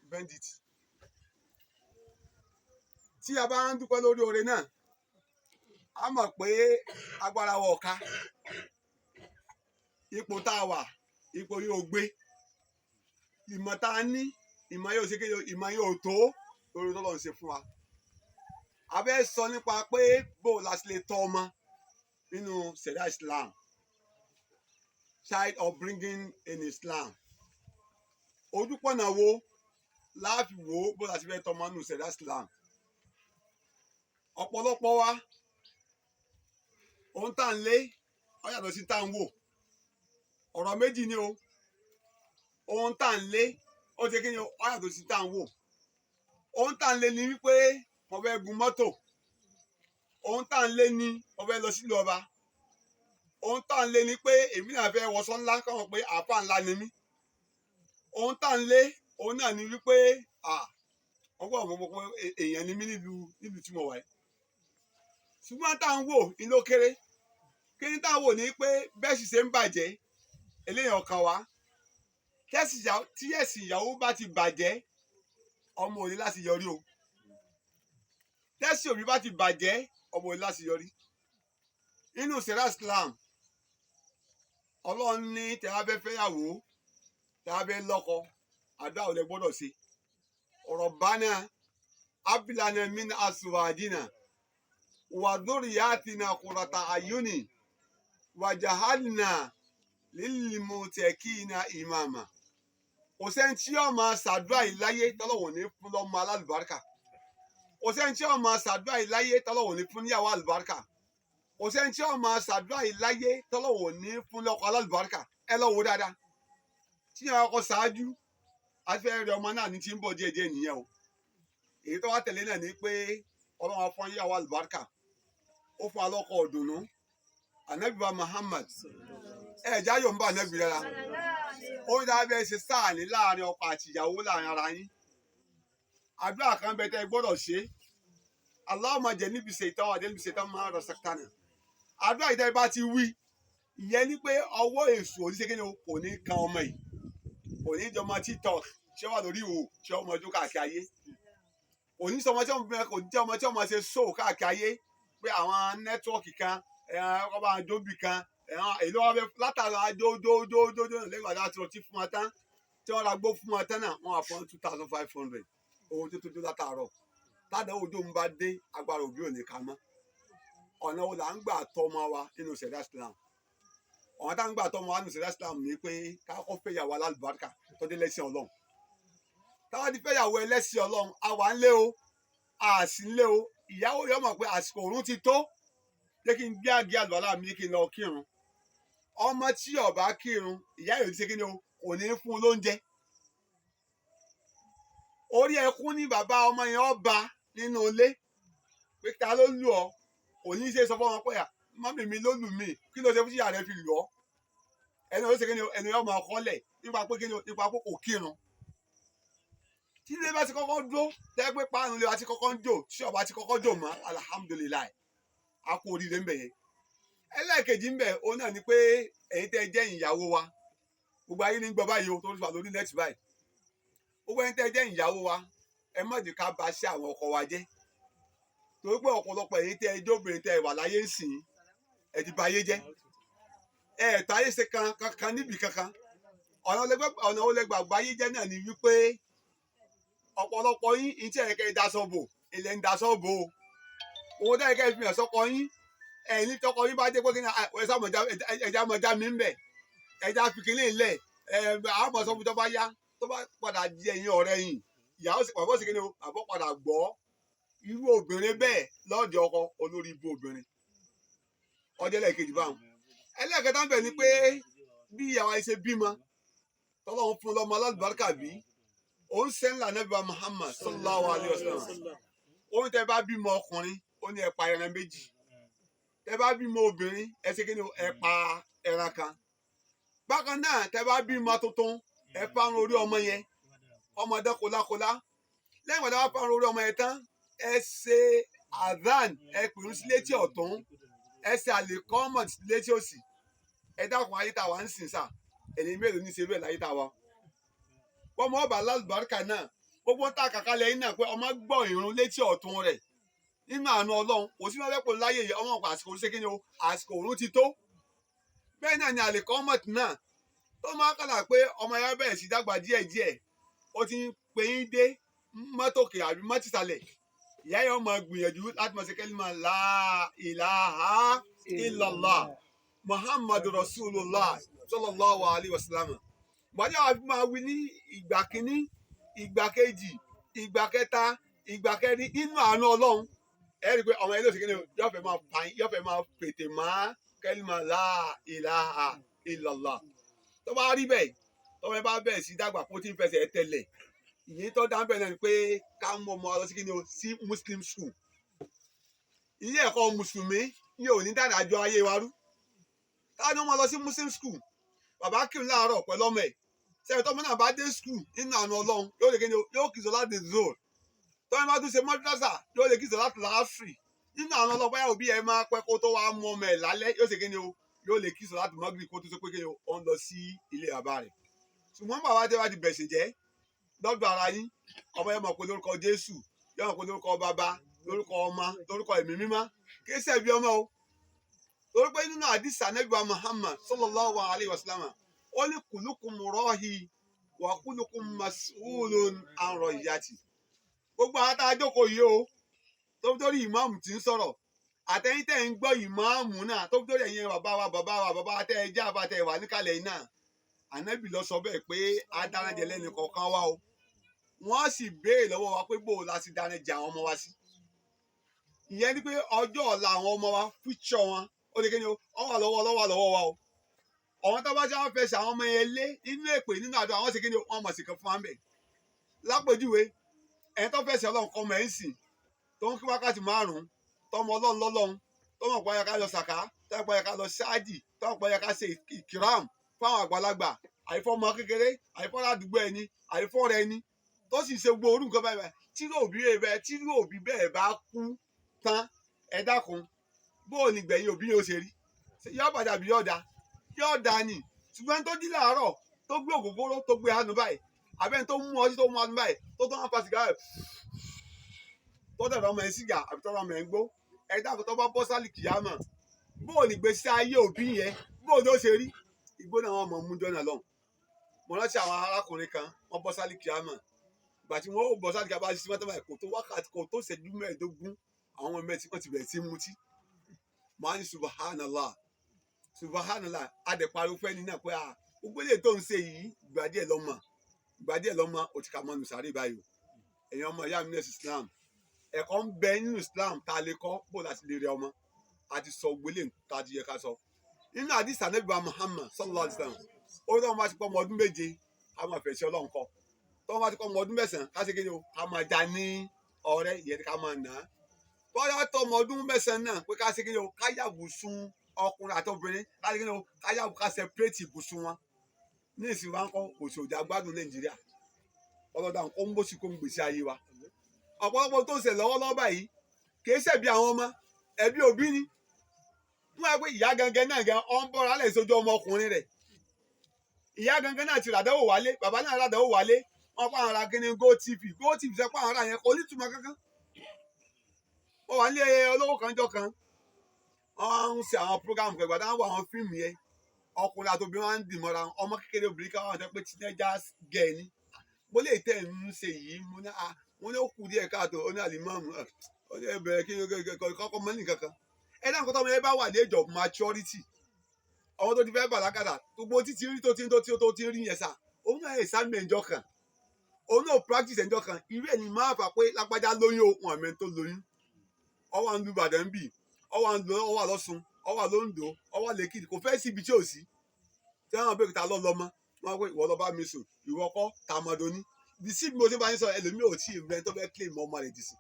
bend it. Tí a bá ń dúpẹ́ lórí oore náà, a mọ̀ pé agbára wa ò ká. Ipò tá a wà, ipò yóò gbé. Ìmọ̀ tá a ní, ìmọ̀ yóò ṣe kéde, ìmọ̀ yóò tó lórí tó lọ́n ṣe fún wa. A fẹ́ sọ nípa pé bó la ṣe lè tọ́ ọmọ nínú Sharia Islam. Child upbringing in Islam. Ojúpọ̀nà wo láàfi wò ó bó la ṣe fẹ́ tọ́ ọmọ nínú Sharia Islam. Ọ̀pọ̀lọpọ̀ wa ohun tá à ń lé ó yàtọ̀ sí tá à ń wò. Ọ̀rọ̀ méjì ni o. Ohun tá à ń lé ó ṣe kí ni ó yàtọ̀ sí tá à ń wò. Ohun tá à ń lé ni wípé mo fẹ́ gun mọ́tò. Ohun tá à ń lé ni mo fẹ́ lọ sílùú ọba. Ohun tá à ń lé ni pé èmi náà fẹ́ wọṣọ ńlá káwọn pé àáfà ńlá ni mí. Ohun tá à ń lé òun náà ni wípé wọ́n gbọ́dọ̀ mọ̀ pé èèyàn ni mí nílùú tí mo wà yìí. Ṣùgbọ́n tá à ń wò ní ló kéré. Kí ni tá à ń wò ni pé bẹ́ẹ̀ sì ṣe ń bàjẹ́ eléyìí ọkàn wa. Tí ẹ̀sìn ìyàwó bá ti bàjẹ́ ọmọ òní láti yọrí o. Tẹ́sí òbí bá ti bàjẹ́ ọmọ òní láti yọrí. Nínú Sharia Islam, Ọlọ́run ní tẹ́ bá fẹ́ fẹ́yàwó, tẹ́ bá fẹ́ lọ́kọ, àdúrà ò lè gbọ́dọ̀ ṣe. Rabbana hab lana min azwajina wa dhurriyyatina qurrata a'yuni waj'alna lil muttaqina imama. Kò sẹ́ni tí ó máa ṣàdúrà yìí láyé tọ́lọ́wọ̀n ní fún lọ́mọ alálùbáríkà. Kò sẹ́ni tí ó máa ṣàdúrà yìí láyé tọ́lọ́wọ̀n ní fún níyàwó alùbáríkà. Kò sẹ́ni tí ó máa ṣàdúrà yìí láyé tọ́lọ́wọ̀n ní fún lọ́kọ alálùbáríkà. Ẹ lọ wò dáadáa. Tí yàrá ọkọ ṣáájú àti fẹ́ rí ọmọ náà ní ti ń bọ̀ díẹ̀díẹ̀ nìyẹn o. Èyí tó wá tẹ̀lé náà ni pé Ọlọ́run á fún níyàwó alùbáríkà. Ó fún alọ́kọ ọ̀dùnnú. Ànábì wa Muhammad ẹ̀já yóò ń bá ànábì rárá. Ó ń dábẹ́ ṣe sáàní láàrin ọkọ àti ìyàwó láàrin ara yín. Àdúrà kan bẹ tẹ́ gbọ́dọ̀ ṣe. Allahumma jannibni shaytan wa jannibni shaytan ma razaqtana. Àdúrà yìí tẹ́ bá ti wí, ìyẹn ni pé ọwọ́ èṣù oníṣẹ́kẹ́ni kò ní kan ọmọ yìí. Kò ní jọmọ TikTok ṣé wà lórí ìwò ṣé ọmọ ojú káàkiri ayé. Kò ní sọmọ tí ọmọ ṣe sóò káàkiri ayé pé àwọn nẹ́tíwọ́ọ̀kì kan ọba àjọbì kan èyí ló wá fẹ́ látara dódódódó lẹ́yìn àdá tí wọ́n ti fún wọn tán tí wọ́n ra gbó fún wọn tán náà wọ́n wà fún 2,500 owó tó tó látàárọ̀. Tádà òjò ń bá dé agbára òbí ò ní ká mọ́. Ọ̀nà wo là ń gbà tọ́ ọmọ wa nínú Sharia Islam? Ọ̀nà tá ń gbà tọ́ ọmọ wa nínú Sharia Islam ni pé ká kọ́ fẹ́yàwó alálùbáríkà tó dé lẹ́sìn Ọlọ́run. Táwa ti fẹ́yàwó ẹlẹ́sìn Ọlọ́run a wà ń lé o a sì ń lé o. Ìyàwó yọ mọ̀ pé àsìkò òrùn ti tó jẹ́ kí n gbé àgé àlùwàlá mi kí n lọ kírun. Ọmọ tí ó bá kírun ìyá yóò ṣe kí ni o kò ní fún un lóúnjẹ. Orí ẹkún ní bàbá ọmọ yẹn ọba nínú ilé pé ta ló lù ọ́ kò ní ṣe sọ fún ọmọ pé mọ́mì mi ló lù mí kí ló ṣe fún ìyá rẹ fi lù ọ́. Ẹni ó ṣe kí ni o ẹni ọmọ ọkọlẹ̀ nípa pé kí ni o nípa pé kò kírun. Tí ilé bá ti kọ́kọ́ dó tẹ́ pé páànù ilé wa ti kọ́kọ́ ń jò tí ọba ti kọ́kọ́ jò mọ́ alhamdulilayi a kú oríire ń bẹ̀ yẹn. Ẹlẹ́ẹ̀kejì ń bẹ̀ òun náà ni pé ẹ̀yin tẹ́ jẹ́ ìyàwó wa gbogbo ayé ní gbọ́ báyìí o tó wà lórí nẹ́ẹ̀tì báyìí. Gbogbo ẹ̀yin tẹ́ jẹ́ ìyàwó wa ẹ má jẹ́ ká ba ṣe àwọn ọkọ wa jẹ́. Torí pé ọ̀pọ̀lọpọ̀ ẹ̀yin tẹ́ ẹjọ́ obìnrin tẹ́ wà láyé ń sìn ẹ ti ba ayé jẹ́. Ẹ̀ẹ̀ta ayé ṣe kankan níbi kankan. Ọ̀nà olẹ́gbàgbọ́ ayé jẹ́ náà ni wípé ọ̀pọ̀lọpọ̀ yín ìtí ẹ̀kẹ́ ìdásọ́bò ilẹ̀ ń dasọ́bò owó tẹ́ ẹ̀kẹ́ ìfihàn sọ́kọ yín ẹ̀yìn tọkọ yín bá dé pé kí ni ẹja mọ̀já mi ń bẹ̀ ẹja fìkìlì ńlẹ̀ àmọ̀ sọ́mu tó bá yá tó bá padà di ẹ̀yìn ọ̀rẹ́ yìí ìyàwó sì pàbọ̀ sí kí ni o àbọ̀ padà gbọ́ irú obìnrin bẹ́ẹ̀ lọ́ọ̀dẹ̀ ọkọ olórí ibú obìnrin ọjọ́ ẹlẹ́ẹ̀kejì báwọn. Ẹlẹ́ẹ̀kẹta ń bẹ̀ ni pé bí ìyàwó ẹ ṣe bímọ tọ́lọ́run fún lọ́mọ alálùbáríkà bí ó ń sẹ́ńlá Ànábì wa Muhammad sallallahu alayhi wa sallam. Ó ní tẹ́ bá bímọ ọkùnrin ó ní ẹ pa ẹran méjì. Tẹ́ bá bímọ obìnrin ẹ ṣe kí ni ẹ pa ẹran kan. Bákan náà tẹ́ bá bímọ tuntun ẹ fárun orí ọmọ yẹn ọmọdé kólákólá. Lẹ́yìn ìgbà tí wọ́n fárun orí ọmọ yẹn tán ẹ ṣe adhan ẹ pèrún sí létí ọ̀tún ẹ ṣe àlèkọ́mọ̀ sí létí òsì. Ẹ dákun ayé tá a wà ń sìn sà ẹni mélòó ní ṣe bẹ́ẹ̀ láyé tá a wà. Ọmọ ọba alálùbáríkà náà gbogbo tá a kàkálẹ̀ yín náà pé ọmọ gbọ́ ìrun létí ọ̀tún rẹ̀ nínú àánú Ọlọ́run kò sí wọn fẹ́ pò láyé yìí ọmọ àsìkò ṣé kí ni o àsìkò òun ti tó bẹ́ẹ̀ náà ni àlèkọ́ ọmọtì náà tó máa kàlà pé ọmọ yẹn bẹ̀rẹ̀ sí dàgbà díẹ̀díẹ̀ ó ti ń pe yín dé mọ́tòkè àbí mọ́tìsàlẹ̀ ìyá yẹn máa gbìyànjú láti máa ṣe kẹ́límà la ilaha illallah muhammadu rasulullah sallallahu alayhi wa sallam gbàdé àwọn àfi máa wí ní ìgbà kínní ìgbà kejì ìgbà kẹta ìgbà kẹrin nínú àánú Ọlọ́run ẹ rí i pé ọmọ yẹn ló ṣe kí ni yóò fẹ́ máa pètè máa kẹ́límà la ilaha illallah tó bá rí bẹ́ẹ̀ tọ́wọ́ ẹ bá bẹ̀rẹ̀ sí dàgbà kó tí ń fẹsẹ̀ tẹ̀lẹ̀ ìyẹn tó dáńbẹ̀ náà ni pé ká mọ ọmọ lọ sí kí ni o sí muslim school ilé ẹ̀kọ́ mùsùlùmí yóò ní dáadájọ ayé wa rú táwọn ọmọ lọ sí muslim school bàbá kírun láàárọ̀ pẹ̀lú ọmọ ẹ̀ sẹ́yìn tọ́mọ náà bá dé school nínú àná Ọlọ́run yóò lè kí ni o yóò kìí sọ láti zoro tọ́wọ́ bá tún ṣe mọ́dúrásà yóò lè kìí sọ láti láàfrì nínú àná Ọlọ́run báyà òbí ẹ̀ máa pẹ́ kó tó wá mọ ọmọ ẹ̀ lálẹ́ yóò ṣe kí ni o yóò lè kìí sọ láti mọ́gìrì kó tó ṣe pé kí ni o ó ń lọ sí ilé bàbá rẹ̀ ṣùgbọ́n bàbá tẹ́ wá ti bẹ̀sẹ̀ jẹ́ lọ́dọ̀ ara yín ọmọ yẹn mọ̀ pé lórúkọ Jésù yẹn mọ̀ pé lórúkọ bàbá lórúkọ ọmọ lórúkọ ẹ̀mí mímọ́ kí ẹ sẹ́bi ọmọ o torí pé nínú àdìsá nẹ́gbà Muhammad sallallahu alayhi wa sallam ó ní kulukum rahi wa kulukum mas'ulun an ra'iyati gbogbo àwọn tá a jókòó yìí o tó fi torí ìmáàmù tí ń sọ̀rọ̀ àtẹ̀yìn tẹ̀ ń gbọ́ ìmáàmù náà tó fi torí ẹ̀yin bàbá wa tẹ́ ẹ já bá tẹ́ ẹ wà níkàlẹ̀ yìí náà ànábì lọ sọ bẹ́ẹ̀ pé adáranjẹ lẹ́nu kọ̀ọ̀kan wá o wọ́n sì béèrè lọ́wọ́ wa pé bó o la sì dáranjẹ àwọn ọmọ wa sí ìyẹn ni pé ọjọ́ ọ̀la àwọn ọmọ wa fíṣọ wọn ó lè kéde ọ wà lọ́wọ́ wa o ọ̀wọ́n tó bá ṣe àwọn fẹsẹ̀ àwọn ọmọ yẹn lé nínú èpè nínú àdó àwọn ṣe kéde wọn mọ̀ sí kan fún wa bẹ̀ lápèjúwe ẹ̀yìn tó fẹsẹ̀ Ọlọ́run kọ́ mọ̀ ẹ́ sìn tó ń kí wákàtí 5 tọmọ Ọlọ́run lọ́lọ́run tọmọ pọ̀ yẹ ká lọ sàká tọmọ pọ̀ yẹ ká lọ ṣáàdì tọmọ pọ̀ yẹ ká ṣe ìkìrám fáwọn àgbàlagbà àìfọ́ ọmọ kékeré àìfọ́ ládùúgbò ẹni àìfọ́ rẹ ni tó sì ṣe gbogbo orú nǹkan báyìí tí òbí bẹ́ẹ̀ bá kú tán ẹ dákun bóò ní gbẹ̀yìn òbí yóò ṣe rí yóò bàjẹ́ àbí yóò dá ni ṣùgbọ́n tó jí láàárọ̀ tó gbé ògógóró tó gbé hànú báyìí àbẹ́ni tó mú ọtí tó mú hànú báyìí tó tó wọn fa sìgá rẹ̀ tó tẹ̀lé ọmọ ẹ̀ sìgá àbí tó ọmọ ẹ̀ ń gbó ẹ dákun tó bá bọ́ sálì kìyàmà bóò ní gbèsè ayé òbí yẹn bóò ló ṣe rí ìgbóná àwọn ọmọ mú jọ́nà lọ́hùn mo rántí àwọn arákùnrin kan wọ́n bọ́ sálì kìámà ìgbà tí wọ́n bọ́ sálì kìámà sí mọ́tò báyìí kò tó wákàtí kò tó ṣẹ́jú 15 àwọn ọmọ ẹ̀ tí wọ́n ti bẹ̀rẹ̀ sí mutí máa ń subhanallah adẹ̀pariwo fẹ́ ní náà pé gbogbo ilé tó ń ṣe yìí ìgbà díẹ̀ lọ́mọ òtí ká mọ́nu sáré báyìí ẹ̀yin ọmọ ìyá mi nẹ́sì Islam ẹ̀kọ́ ń bẹ nínú Islam tá a lè kọ́ bó láti lè rí ọmọ àti sọ gbélé tá a ti yẹ ká sọ nínú àdìsá nẹ́bí wa Muhammad sallallahu alaihi wasallam ó ní wọn bá ti pọ́ ọmọ ọdún 7 a máa fẹ̀sẹ̀ Ọlọ́run kọ́ tí wọn bá ti pọ́ ọmọ ọdún 9 ká ṣe kéde o ká máa já ní ọ̀rẹ́ ìyẹn ká máa nà á bọ́yá tó ọmọ ọdún 9 náà pé ká ṣe kéde o ká yàgò sun ọkùnrin àti obìnrin ká ṣe kéde o ká yàgò ká separate ibùsùn wọn ní ìsìn wa ń kọ́ òsì òjà gbádùn Nàìjíríà ọlọ́dà ń kó ń bóṣì kó ń gbèsè ayé wa ọ̀pọ̀lọpọ̀ tó ń ṣe lọ́wọ́lọ́wọ́ báyìí kì í ṣẹ̀bi àwọn ọmọ ẹ̀bi òbí ni wọ́n á pé ìyá gangan náà gan ọ́n bọ́ra lẹ̀ sójú ọmọ ọkùnrin rẹ̀ ìyá gangan náà ti ràdánwò wálé bàbá náà ràdánwò wálé wọ́n pa àwọn ará kíní GoTV sọ pé àwọn ará yẹn kò ní túmọ̀ kankan wọ́n wà nílé olówó kanjọ́ kan wọ́n ń ṣe àwọn program kan ìgbàdá wọ àwọn fíìmù yẹn ọkùnrin àti obìnrin wọn ń dì mọ́ra ọmọ kékeré obìnrin kan wọ́n sọ pé teenagers girl ni mo lè tẹ̀ ń ṣe yìí mo ní ó kù díẹ̀ káàtó ó ní àlìmọ́ọ̀mù ó ní ẹbẹ̀rẹ̀ kí kọ́kọ́ mọ́ ní kankan ẹ dáhùn kọ́tọ́ ọmọ yẹn bá wà ní age of maturity ọmọ tó ti fẹ́ bàlágàdà gbogbo títí rí tó ti rí yẹn sà òun náà exam ẹ̀jọ́ kan òun náà practice ẹ̀jọ́ kan irú ẹ̀ ní máa fà pé lágbájá lóyún òun àmì tó lóyún ọwọ́ ń lu Ìbàdàn bì ọwọ́ lọ́sùn ọwọ́ lóńdó ọwọ́ lẹ́kìtì kò fẹ́ síbi tí ò sí tí wọ́n bẹ̀rẹ̀ ta lọ́lọ́mọ wọ́n pé ìwọ lọ bá mi sùn ìwọ kọ́ tàmọ́dọ́ní bí sí mo ti bá yín sọ ẹlòmíì ò tí ì rẹ tó fẹ́ claim ọmọ rẹ̀ dì sí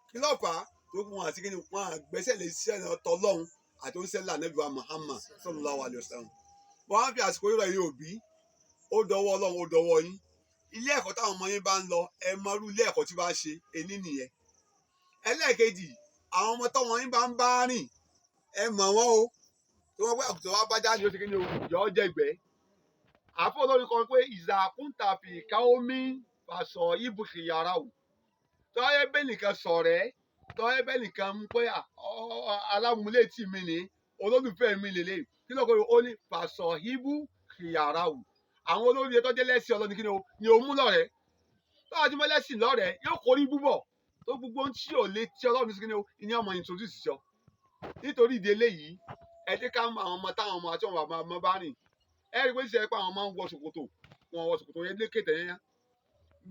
kí lọ́pàá tó kún wọn àti kí ni wọn àgbẹ̀sẹ̀ lè ṣiṣẹ́ tọ́lọ́hún àti oníṣẹ́ ńlá nẹ́bí wa Muhammad sallallahu alaihi wasallam wọ́n á fi àsìkò yìí rẹ̀ yín òbí ó dọwọ́ Ọlọ́run ó dọwọ́ yín ilé ẹ̀kọ́ táwọn ọmọ yín bá ń lọ ẹ mọrú ilé ẹ̀kọ́ tí bá ń ṣe ení nìyẹn ẹlẹ́ẹ̀kejì àwọn ọmọ tọ́wọ́n yín bá ń bá rìn ẹ mọ̀ wọ́n o tí wọ́n pẹ́ àkùtọ̀ wá bá jáde ó ti kí ni o yọ ọ́ jẹ̀gbẹ́ àfọ olórin kan pé ìzàkúntàfì káómi fàṣọ ibùkì yàrá o tọ́yẹ́ bẹ́ẹ̀ nìkan sọ̀rẹ́ tọ́yẹ́ bẹ́ẹ̀ nìkan mú pé alámúlétì mi ní olólùfẹ́ mi lélẹ̀ kí ló kọ́ ó ní fàṣọ ibùkì yàrá o àwọn olórí ẹtọ́ jẹ́ lẹ́sìn ọlọ́ni kí ni o mú lọ́rẹ̀ẹ́ tọ́wọ́ tí mo lẹ́sìn lọ́rẹ̀ẹ́ yóò kórí búbọ̀ tó gbogbo ń tí ò lé tí ọlọ́run sí kí ni o ìní ọmọ introduce sọ nítorí ìdí eléyìí ẹ jẹ́ ká mọ àwọn ọmọ táwọn ọmọ àti àwọn ọmọ bá rìn ẹ rí i pé ṣe é pé àwọn máa ń wọ ṣòkòtò wọn wọ ṣòkòtò yẹn lékè tẹ̀yẹ́yá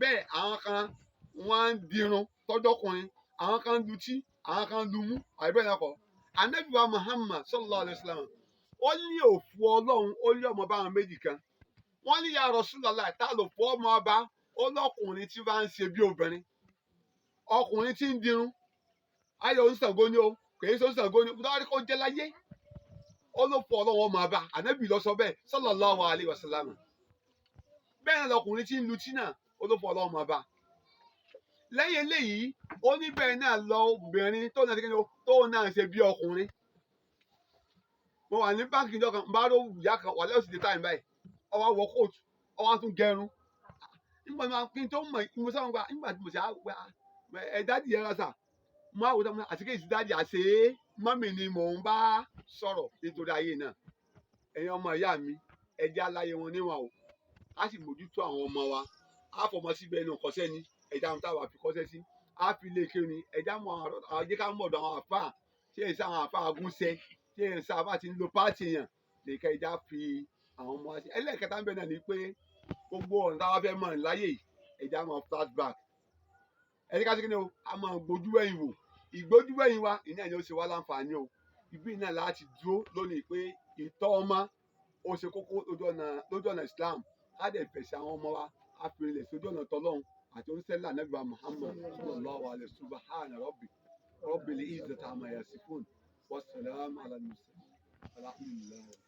bẹ́ẹ̀ àwọn kan wọ́n ń dirun tọ́jọ́kùnrin àwọn kan ń lutí àwọn kan ń lumú àìbẹ́ẹ̀ náà kọ́ Ànábì wa Muhammad sallallahu alayhi wa sallam ó ní òfu ọlọ́run ó ní ọmọ báwọn méjì kan wọ́n ní ya Rasulullah tá ló fọ́ ọmọ ọba ó lọ́kùnrin tí bá ń ṣe bí obìnrin ọkùnrin tí ń dirun ayọ̀ oníṣàngó ni ó kìí ṣe oníṣàngó ni ó kó jẹ́ láyé ó ló fọ́ ọlọ́run ọmọ ọba Ànábì ló sọ bẹ́ẹ̀ sallallahu alayhi wa sallam bẹ́ẹ̀ náà lọkùnrin tí ń lutí náà ó ló fọ́ ọlọ́run ọmọ ọba lẹ́yìn eléyìí ó ní bẹ́ẹ̀ náà lọ obìnrin tó náà ṣe bí ọkùnrin mo wà ní báńkì ìjọ kan bá rò ìyá kan wà lẹ́yìn òsì dé táyìn báyìí ọwọ́ wọ kóòtù ọwọ́ tún gẹrun nígbà tí kí n tó mọ̀ mo sáwọn gba nígbà tí mo ṣe àgbà ẹ dáàdì yẹn rásà mo á wò dáa àti kéèsì dáàdì àṣẹ mọ́mì ni mò ń bá sọ̀rọ̀ nítorí ayé náà ẹ̀yin ọmọ ìyá mi ẹjẹ́ aláyé wọn níwọ̀n o á sì mójútó àwọn ọmọ wa á fọmọ síbẹ̀ ẹnu kọ́sẹ́ ni ẹ̀já àwọn táwa fi kọ́sẹ́ sí á fi lè kí ni ẹ̀já mọ àwọn jẹ́ ká mọ̀ ọ̀dọ̀ àwọn àfáà tí èyí sí àwọn àfáà agúnṣẹ́ tí èyí sí àfáà ti ń lo páàtì yàn lè kẹ́ ẹ̀já fi àwọn ọmọ wa sí ẹlẹ́ẹ̀kẹta ń bẹ náà ni pé gbogbo ọ̀nà táwa fẹ́ mọ̀ láyé ẹ̀já mọ̀ flashback ẹ̀jẹ̀ ká sí kí ni o a máa gbójú ẹ̀yìn wò ìgbójú ẹ̀yìn wa ìní ẹ̀yìn ó ṣe wá láǹfààní o ibi náà láti dúró lónìí pé ìtọ́ ọmọ ó ṣe kókó lójú ọ̀nà Islam á dẹ̀ fẹ̀sẹ̀ àwọn ọmọ wa á fi ilẹ̀ sójú ọ̀nà tọ́lọ́hún àti oníṣẹ́lá Ànábì wa Muhammad sallallahu alaihi subhana rabbil izzati amma yasifun wassalamu ala al-mursalin alhamdulillah.